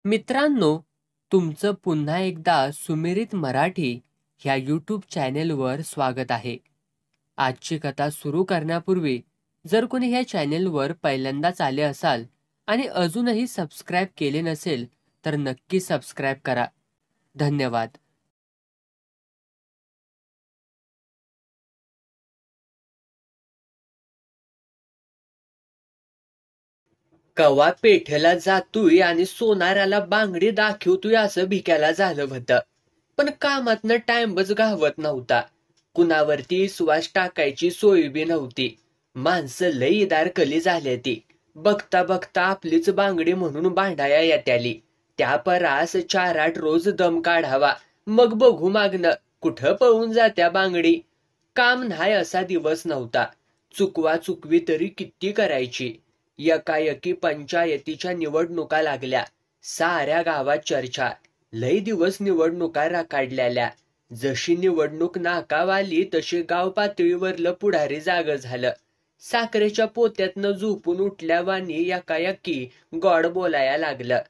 मित्रांनो, तुमचं पुन्हा एकदा सुमिरित मराठी ह्या यूट्यूब चॅनेलवर स्वागत आहे. आजची कथा सुरू करण्यापूर्वी जर कोणी ह्या चॅनेलवर पहिल्यांदाच आले असाल आणि अजूनही सबस्क्राईब केले नसेल तर नक्की सबस्क्राईब करा. धन्यवाद. कवा पेठेला जातोय आणि सोनाराला बांगडी दाखवतोय असं भिक्याला झालं होतं. पण कामातनं टाइमच घावत नव्हता. कुणावरती विश्वास टाकायची सोय बी नव्हती. माणसं लई इदार कली झाली ती. बघता बघता आपलीच बांगडी म्हणून भांडाया येत्याली. त्या परास 4-8 रोज दम काढावा, मग बघू मागणं कुठं पळून जात्या बांगडी. काम नाही असा दिवस नव्हता. चुकवा चुकवी तरी किती करायची. एकाएकी पंचायतीच्या निवडणुका लागल्या. साऱ्या गावात चर्चा. लई दिवस निवडणुका रखडलेल्या. जशी निवडणूक नाकावाली तशी गाव पातळीवरलं पुढारी जाग झालं. साखरेच्या पोत्यातनं झोपून उठल्यावानी एकाएकी गोड बोलाया लागलं.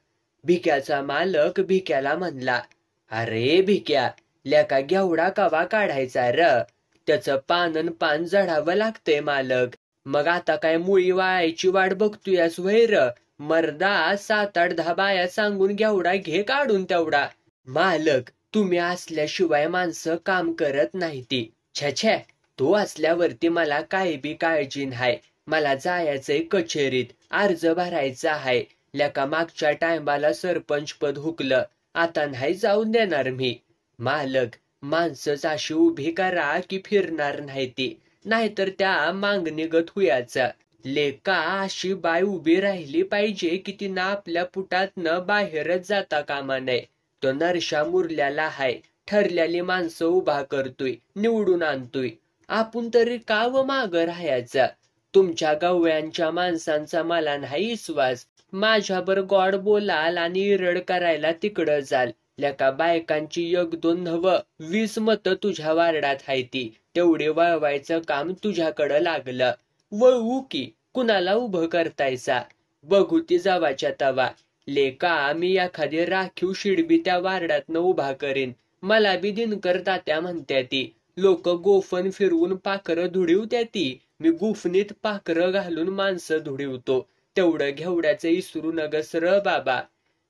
भिक्याचा मालक भिक्याला म्हणला, अरे भिक्या, लेका घेवडा कवा काढायचा र? त्याचं पानन पान जडावं लागतंय मालक. मग आता काय मुळी वाळायची वाट बघतोयस व्हैर? मर्दा 7-8-10 बाया सांगून घेवडा घे काढून तेवढा. मालक, तुम्ही असल्याशिवाय माणसं काम करत नाही ती. छे, तू असल्यावरती मला काही बी काळजी नाही. मला जायचंय कचेरीत, अर्ज भरायचा आहे. लेका मागच्या टायमाला सरपंच पद हुकलं, आता नाही जाऊन देणार मी. मालक, माणसंच अशी उभी करा की फिरणार नाही ती, नाहीतर त्या मागणीगत हुयाचा. लेका अशी बाय उभी राहिली पाहिजे की ती ना आपल्या पुटातनं बाहेरच जाता कामा नये. तो नरशा मुरल्याला हाय. ठरलेली माणसं उभा करतोय, निवडून आणतोय. आपण तरी का व माग राहायचा? तुमच्या गवळ्यांच्या माणसांचा मला नाही विश्वास. माझ्यावर गोड बोलाल आणि इरड करायला तिकडं जाल. लेका बायकांची 1-2 नव्ह 20 मतं तुझ्या वार्डात हायती. तेवढे वळवायचं काम तुझ्याकडं लागलं. वळवू की, कुणाला उभं करतायसा? बघू ती जावाच्या तवा. लेका मी एखादी राखीव शिडबी त्या वार्डातनं उभा करीन. मला बी दिनकर तात्या म्हणत्या ती. लोक गोफन फिरवून पाखरं धुडीवत्या ती. मी गुफणीत पाखरं घालून माणसं धुडीवतो. तेवढं घेवड्याचं इसरू नगस र बाबा.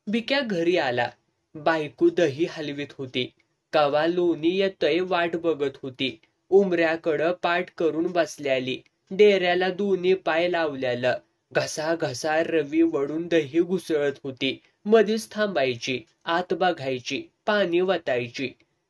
भिक्या घरी आला. बायको दही हलवीत होती. कवा लोणी येतय वाट बघत होती. उमऱ्याकडं पाठ करून बसल्याली. डेऱ्याला दोन्ही पाय लावल्यालं. घसा घसा रवी वडून दही घुसळत होती. मधीच थांबायची, आत बघायची, पाणी वतायची.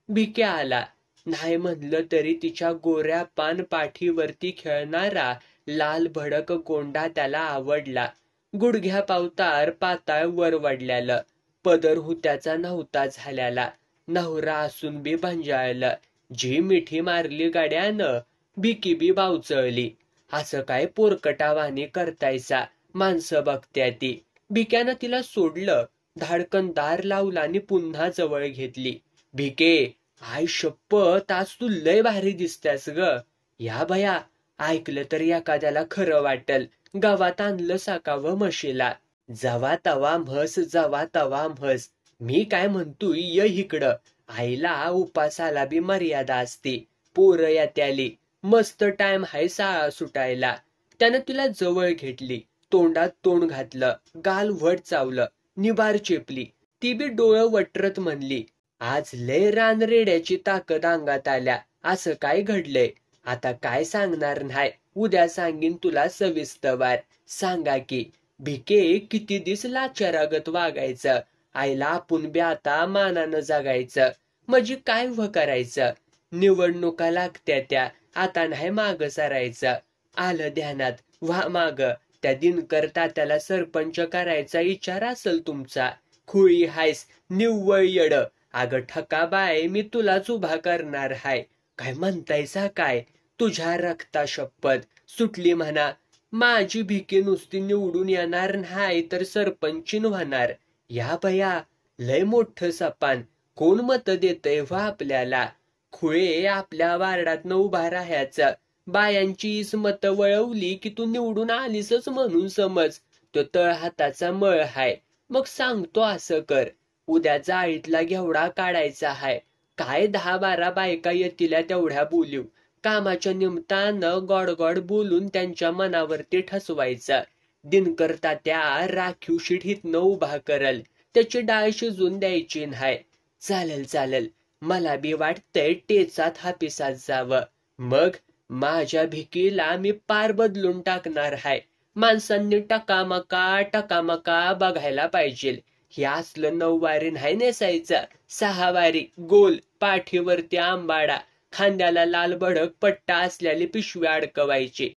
भिक्या आला. नाही म्हणलं तरी तिच्या गोऱ्या पान पाठीवरती खेळणारा लाल भडक गोंडा त्याला आवडला. गुडघ्या पावतार पाताळ वर वाढल्यालं. पदर हुत्याचा नव्हता झाल्याला. नवरा असून बी भंजाळलं. जी मिठी मारली गाड्यानं, भिकी बी बावचळली. असं काय पोरकटावानी करतायसा? माणसं बघत्या ती. भिक्यानं तिला सोडलं. धाडकन दार लावला आणि पुन्हा जवळ घेतली. भिके, आय शप्पथ, आज तू लय भारी दिसत्यास ग. या भया, ऐकलं तर एखाद्याला खरं वाटल. गावात आणलं साकावं म्हशीला. जवा तवा म्हस, जवा तवा म्हस. मी काय म्हणतोय, य इकडं. आईला उपासाला बी मर्यादा असते. पोरं येत्याली. मस्त टाइम हाय शाळा सुटायला. त्यानं तिला जवळ घेतली. तोंडात तोंड घातलं. गाल वट चावलं. निबार चेपली. ती बी डोळं वटरत म्हणली, आज लय रानरेड्याची ताकद अंगात आल्या. असं काय घडलंय? आता काय सांगणार नाही. उद्या सांगीन तुला सविस्तवार. सांगा की. भिके, किती दिस लाचारागत वागायचं? आईला आपण बी आता मानानं जगायचं. म्हणजे काय करायचं? निवडणुका लागत्या त्या, आता नाही माग सरायचं. आलं ध्यानात, व्हा माग. त्या दिनकर तात्याला सरपंच करायचा विचार असल तुमचा. खुळी हायस, निव्वळ येड. अगं ठका बाय, मी तुलाच उभा करणार हाय. काय म्हणतायसा काय? तुझ्या रक्ता शपथ. सुटली म्हणा. माझी भिकी नुसती निवडून येणार नाही तर सरपंचीन होणार. या भया, लय मोठं सपान. कोण मत देतय व आपल्याला? खुळे, आपल्या वार्डातनं उभा राहायचं. बायांची मत वळवली की तू निवडून आलीसच म्हणून समज. तो तळ हाताचा मळ हाय. मग सांगतो असं कर. उद्या जाळीतला घेवडा काढायचा हाय. काय 10-12 बायका येतील तेवढ्या बोलीव. कामाच्या निमित्तानं गोड गोड बोलून त्यांच्या मनावरती ठसवायचं. दिनकर तात्या राखीव शीट हितनं उभा करल. त्याची डाळ शिजून द्यायची न्हाय. चालेल चालेल. मला बी वाटतंय टेचात हापिसात जावं. मग माझ्या भिकीला मी पार बदलून टाकणार हाय. माणसांनी टकामका बघायला पाहिजे. हे असलं 9 वारी नाही नेसायचं. 6 वारी गोल, पाठीवरती आंबाडा, खांद्याला लाल भडक पट्टा असलेली पिशवी अडकवायची.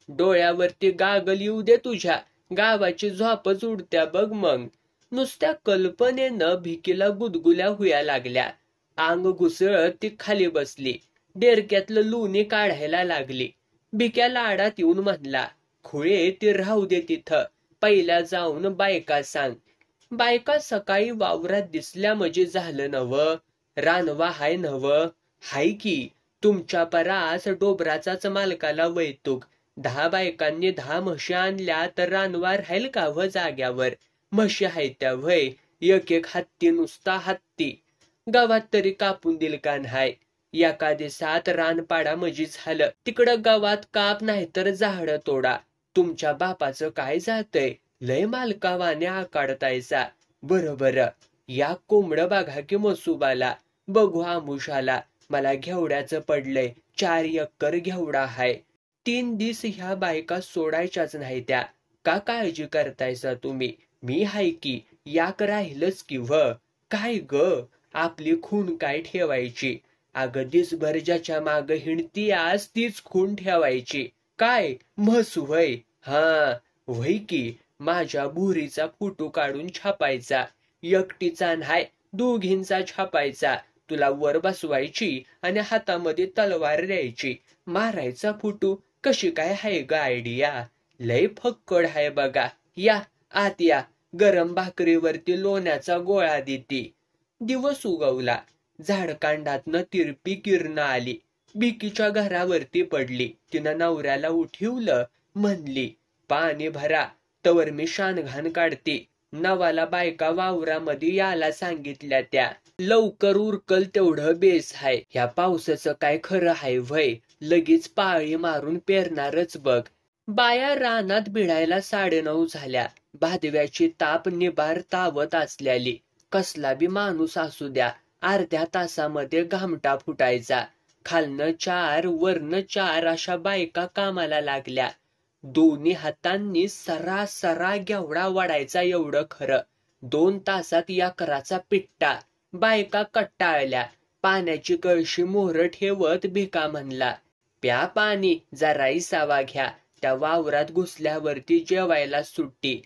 डोळ्यावरती गागल येऊ दे तुझ्या. गावाची झोपच उडत्या बघ मग. नुसत्या कल्पनेनं भिकीला गुदगुल्या हुया लागल्या. अंग घुसळत ती खाली बसली. डेरक्यातलं लोणी काढायला लागली. भिक्या लाडात येऊन म्हणला, खुळे ती राहू दे तिथं. पहिल्या जाऊन बायका सांग. बायका सकाळी वावरात दिसल्या म्हणजे झालं नव. रानवा हाय नव. हाय की. तुमच्या परास डोबराचाच मालकाला वैतुक. 10 बायकांनी 10 म्हशी आणल्या तर रानवा राहील का व जाग्यावर. म्हशी हाय त्या वय. एक हत्ती नुसता हत्ती. गावात तरी कापून दिल का न्हाय. एका दिवसात रानपाडा मजी झालं. तिकडं गावात काप नाही तर झाड तोडा. तुमच्या बापाचं काय जातय. लय मालकावाने आकाडतायचा. बरोबर. या कोंबड बघा की मसुबाला. बघू आमुषाला. मला घेवड्याचं पडलंय. 4 एकर घेवडा हाय. 3 दिस ह्या बायका सोडायच्याच नाही त्या. का काळजी करतायसा तुम्ही. मी हाय की. याक राहिलच की व. काय ग. आपली खून काय ठेवायची. अगं दिसभर ज्याच्या माग हिंडती आज तीच खून ठेवायची. काय म्हस व्हय. व्हय की. माझ्या बुरीचा फोटो काढून छापायचा. एकटीचा न्हाय 2घींचा छापायचा. तुला वर बसवायची आणि हातामध्ये तलवार द्यायची. मारायचा फोटो. कशी काय हाय ग आयडिया. लय फक्कड हाय बघा. या आत या. गरम भाकरीवरती लोण्याचा गोळा देती. दिवस उगवला. झाडकांडातनं तिरपी किरण आली. भिकीच्या घरावरती पडली. तिनं नवऱ्याला उठवलं. म्हणली, पाणी भरा. तवर मी शानघाण काढते. नवाला बायका वावरामध्ये याला सांगितल्या त्या. लवकर उरकल तेवढं बेस हाय. ह्या पावसाचं काय खरं हाय व्हय. लगेच पाळी मारून पेरणारच बघ. बाया रानात भिडायला 9:30 झाल्या. भादव्याची ताप निबार तावत असल्याली. कसला बी माणूस असू द्या. अर्ध्या तासामध्ये घामटा फुटायचा. खालनं 4 वरनं 4 अशा बायका कामाला लागल्या. दोन्ही हातांनी सरा घेवडा वाढायचा एवढं खरं. 2 तासात एकराचा पिट्टा. बायका कट्टाळल्या. पाण्याची कळशी मोहर ठेवत भिका म्हणला, प्या पाणी. जरा इसावा घ्या. त्या वावरात घुसल्यावरती जेवायला सुट्टी.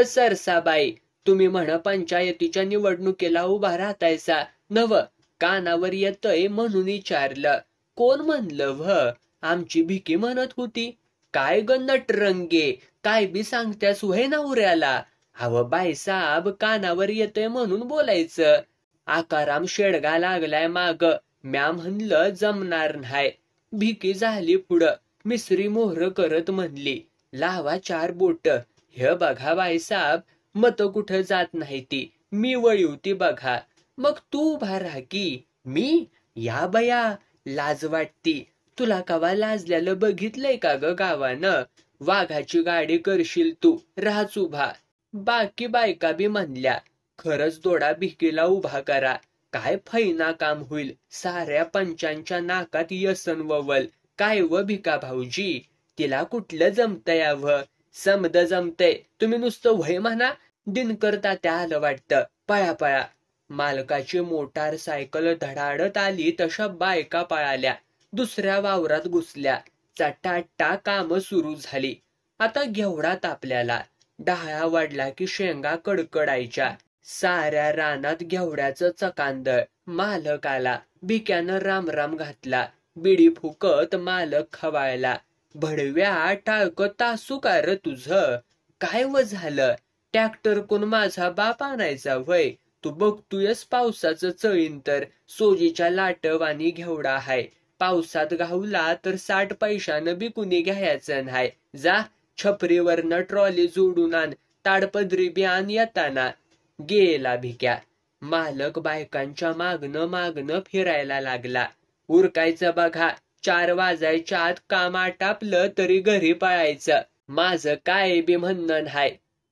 सरसाबाई, तुम्ही म्हण पंचायतीच्या निवडणुकीला उभा राहतायसा नव. कानावर येतय म्हणून विचारलं. कोण म्हणलं व. आमची भिकी म्हणत होती. काय ग नटरंगे. काय बी सांगत्यास व्हय नवऱ्याला. हवं बाईसाब कानावर येतय म्हणून बोलायचं. आकाराम शेडगा लागलाय माग. म्या म्हणलं जमणार न्हाय. भिकी झाली पुढं. मिसरी मोहर करत म्हणली, लावा 4 बोट. हे बघा बाईसाब, मत कुठं जात नाही ती. मी वळीवती बघा. मग तू उभा राहा की. मी. या बया. लाज वाटती. तुला कवा लाजल्याला बघितलंय का ग गावानं. वाघाची गाडी करशील तू. राहाच उभा. बाकी बायका बी म्हणल्या, खरंच दोडा भिकीला उभा करा. काय फैना काम होईल. साऱ्या पंचांच्या नाकात यसन ववल. काय व भिका भाऊजी. तिला कुठलं जमतंय व. समद जमतय. तुम्ही नुसतं वय म्हणा. दिनकर तात्या आलं वाटतं. पळा. मालकाची मोटार सायकल धडाडत आली तशा बायका पळाल्या. दुसऱ्या वावरात घुसल्या. चटाटा काम सुरू झाली. आता घेवडा तापल्याला. डाळा वाढला की शेंगा कडकडायच्या. साऱ्या रानात घेवड्याचं चकांदळ. मालक आला. भिक्यानं रामराम घातला. बिडी फुकत मालक खवायला. भडव्या टाळक तासू का र तुझं. काय व झालं. ट्रॅक्टर कोण माझा बाप आणायचा व्हय. तू बघतोयस पावसाचं चळीन तर. सोजीच्या लाटवानी घेवडा हाय. पावसात गावला तर 60 पैशानं बी कुणी घ्यायचं नाही. जा छपरीवरनं ट्रॉली जोडून आण. ताडपदरी बी आण येताना. गेला भिक्या. मालक बायकांच्या मागणं फिरायला लागला. उरकायचं बघा. 4 वाजायच्या आत काम आटापलं तरी घरी पळायचं. माझं काय बी म्हणणं नाही.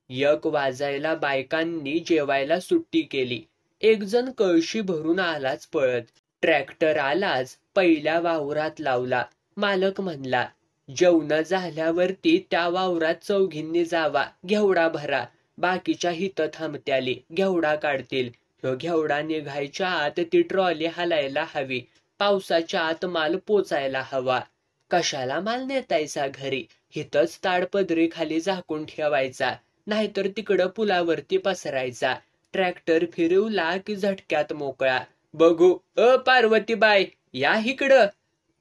1 वाजायला बायकांनी जेवायला सुट्टी केली. एक जण कळशी भरून आलाच पळत. ट्रॅक्टर आलाच पहिल्या वावरात लावला. मालक म्हणला, जेवण झाल्यावरती त्या वावरात चौघींनी जावा, घेवडा भरा. बाकीच्या हित थांबत्याली, घेवडा काढतील. ह्यो घेवडा निघायच्या आत ती ट्रॉली हालायला हवी. पावसाच्या आत माल पोचायला हवा. कशाला माल नेतायचा घरी? हितच ताडपदरी खाली झाकून ठेवायचा, नाहीतर तिकडं पुलावरती पसरायचा. ट्रॅक्टर फिरवला की झटक्यात मोकळा. बघू पार्वतीबाई, या इकडं.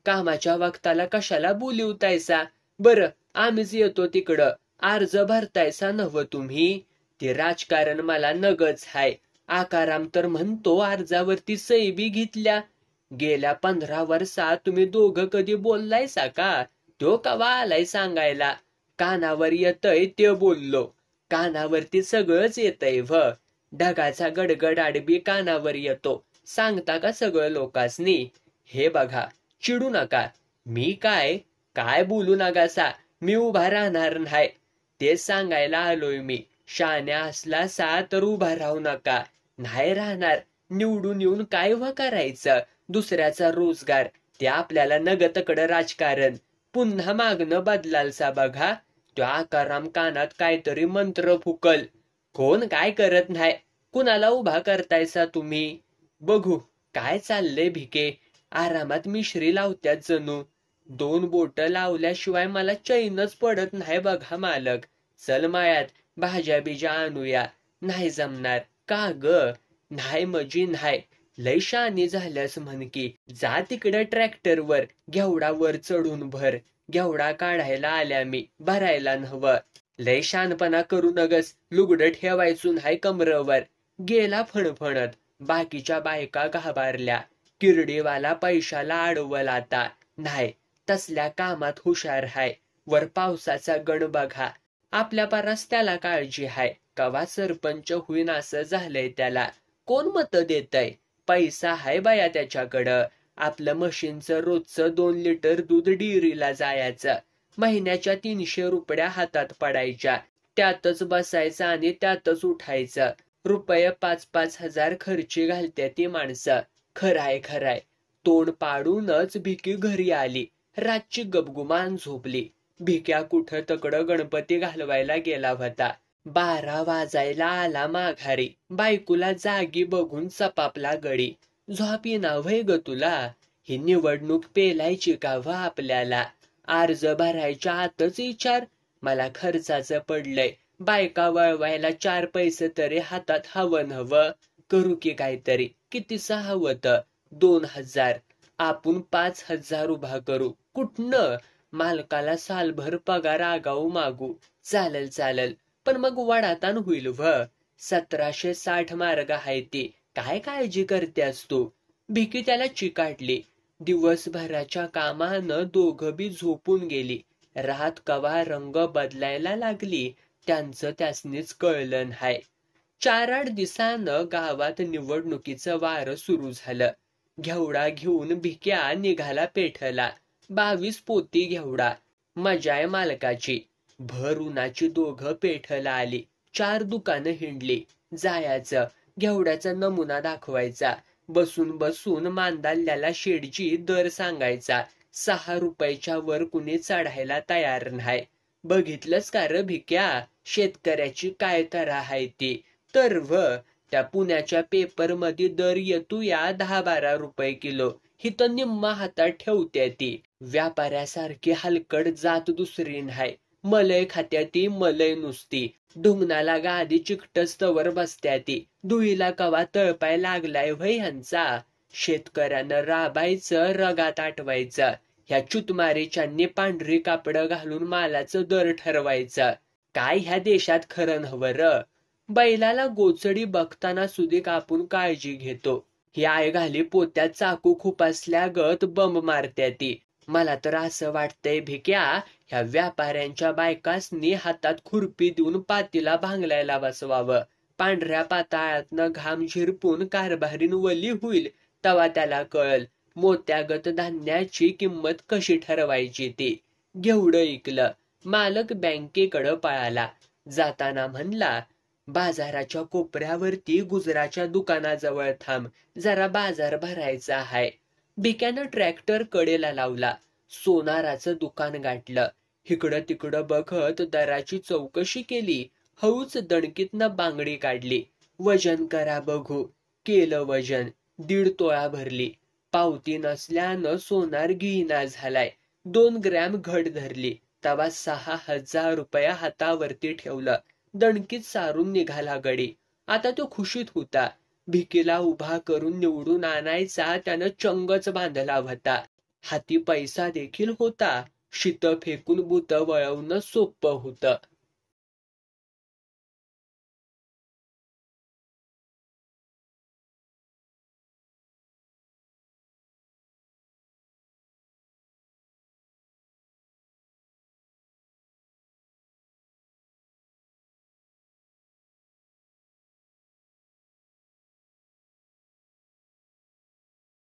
कामाच्या वक्ताला कशाला बोलिवतायसा? बरं, आम्हीच येतो तिकडं. अर्ज भरतायसा नव्ह तुम्ही? ते राजकारण मला नगच हाय. आकाराम तर म्हणतो अर्जावरती सही बी घेतल्या. गेल्या 15 वर्षात तुम्ही दोघं कधी बोललायसा का? तो कवा आलाय सांगायला? कानावर येतय ते बोललो. कानावरती सगळंच येतय व. ढगाचा गडगडाट बी कानावर येतो. सांगता का सगळं लोकांसनी? हे बघा, चिडू नका. मी काय बोलू नकासा. मी उभा राहणार नाही. ते सांगायला आलोय मी. शान्या असलासा तर उभा राहू नका. नाही राहणार. निवडून येऊन काय करायचं? दुसऱ्याचा रोजगार. ते आपल्याला नगतकडं राजकारण. पुन्हा मागणं बदलालसा बघा. तो आकाराम कानात काहीतरी मंत्र फुकल. कोण काय करत नाही. कुणाला उभा करतायसा तुम्ही? बघू काय चाललंय भिके. आरामात मिश्री लावत्यात जणू. 2 बोट लावल्याशिवाय मला चैनच पडत नाही बघा मालक. चल मायात भाज्या बिज्या आणूया. नाही जमणार. का ग? नाही मजी नाही. लय शानी झाल्यास म्हण की. जा तिकडं ट्रॅक्टरवर. घेवडा वर चढून भर. घेवडा काढायला आल्या मी, भरायला नव्ह. लय शानपणा करू नगस. लुगडं ठेवायचून नाही कमरवर. गेला फणफणत. बाकीच्या बायका घाबरल्या. किरडीवाला पैशाला अडवल आता. नाही, तसल्या कामात हुशार हाय. वर पावसाचा गण बघा. आपल्या पारास त्याला काळजी हाय. कवा सरपंच होईन असं झालंय त्याला. कोण मत देतय? पैसा हाय बाया त्याच्याकडं. आपलं मशीनचं रोजचं 2 लिटर दूध डेअरीला जायचं. महिन्याच्या 300 रुपया हातात पडायच्या. त्यातच बसायचं आणि त्यातच उठायचं. रुपये 5-5 हजार खर्ची घालते ती माणसं. खराय. तोंड पाडूनच भिकी घरी आली. रातची गपगुमान झोपली. भिक्या कुठं तकडं गणपती घालवायला गेला होता. 12 वाजायला आला माघारी. बायकोला जागी बघून सपापला गडी. झोप येईना व्हय ग तुला? ही निवडणूक पेलायची का व आपल्याला? अर्ज भरायच्या आतच विचार. मला खर्चाचं पडलंय. बायका वळवायला 4 पैसे तरी हातात हवं नव्ह. करू की काहीतरी. कितीच हवं? 2000. आपण 5000 उभा करू. कुठनं? मालकाला सालभर पगार आगाऊ मागू. चालल. पण मग वडातान होईल व. 1760 मार्ग आहे ती. काय काळजी करतेस तू? भिकी त्याला चिकाटली. दिवसभराच्या कामानं दोघं बी झोपून गेली. रात कवा रंग बदलायला लागली त्यांचं त्यासनीच कळलं नाही. 4-8 दिवसानं गावात निवडणुकीचं वारं सुरू झालं. घेवडा घेऊन भिक्या निघाला पेठला. 22 पोती घेवडा. मजाय मालकाची. भर उन्हाची दोघं पेठला आली. 4 दुकानं हिंडली. जायचं. घेवड्याचा नमुना दाखवायचा. बसून मांदाल्याला शेडची दर सांगायचा. 6 रुपयाच्या वर कुणी चढायला तयार नाही. बघितलंस का र भिक्या? शेतकऱ्याची काय तऱ्हा आहे ती. तर त्या पुण्याच्या पेपरमध्ये दर येतो या 10-12 रुपये किलो. हिथं निम्मा हातात ठेवत्या ती. व्यापाऱ्यासारखी हलकड जात दुसरी नाही. मलय खात्या ती, मलय नुसती. ढुंगणाला गादी चिकटस्तवर बसत्या ती. धुईला कवा तळपाय लागलाय व्हय ह्यांचा? शेतकऱ्यानं राबायचं, रगात आटवायचं. ह्या चुतमारीच्यांनी पांढरी कापडं घालून मालाचं दर ठरवायचं. काय ह्या देशात खरं नव्ह र? बैलाला गोचडी बघताना सुधीक आपण काळजी घेतो. ही आय घाली पोत्यात चाकू खुपासल्यागत बंब मारत्या ती. मला तर असं वाटतंय भिक्या, ह्या व्यापाऱ्यांच्या बायकासनी हातात खुरपी देऊन पातीला भांगलायला बसवावं. पांढऱ्या पाताळातनं घाम झिरपून कारभारीन वली होईल तवा त्याला कळल मोत्यागत धान्याची किंमत कशी ठरवायची ती. घेवडं ऐकलं. मालक बँकेकडं पळाला. जाताना म्हणला, बाजाराच्या कोपऱ्यावरती गुजराच्या दुकानाजवळ थांब, जरा बाजार भरायचा हाय. भिक्यानं ट्रॅक्टर कडेला लावला. सोनाराचं दुकान गाठलं. इकडं तिकडं बघत दराची चौकशी केली. हळूच दणकीतनं बांगडी काढली. वजन करा बघू. केलं वजन. 1.5 तोळा भरली. पावती नसल्यानं सोनार घेईना झालाय. 2 ग्रॅम घट धरली. तवा 6,000 रुपया हातावरती ठेवलं. दणकीत सारून निघाला गडी. आता तो खुशीत होता. भिकीला उभा करून निवडून आणायचा त्यानं चंगच बांधला होता. हाती पैसा देखील होता. शीतं फेकून भूत वळवणं सोपं होतं.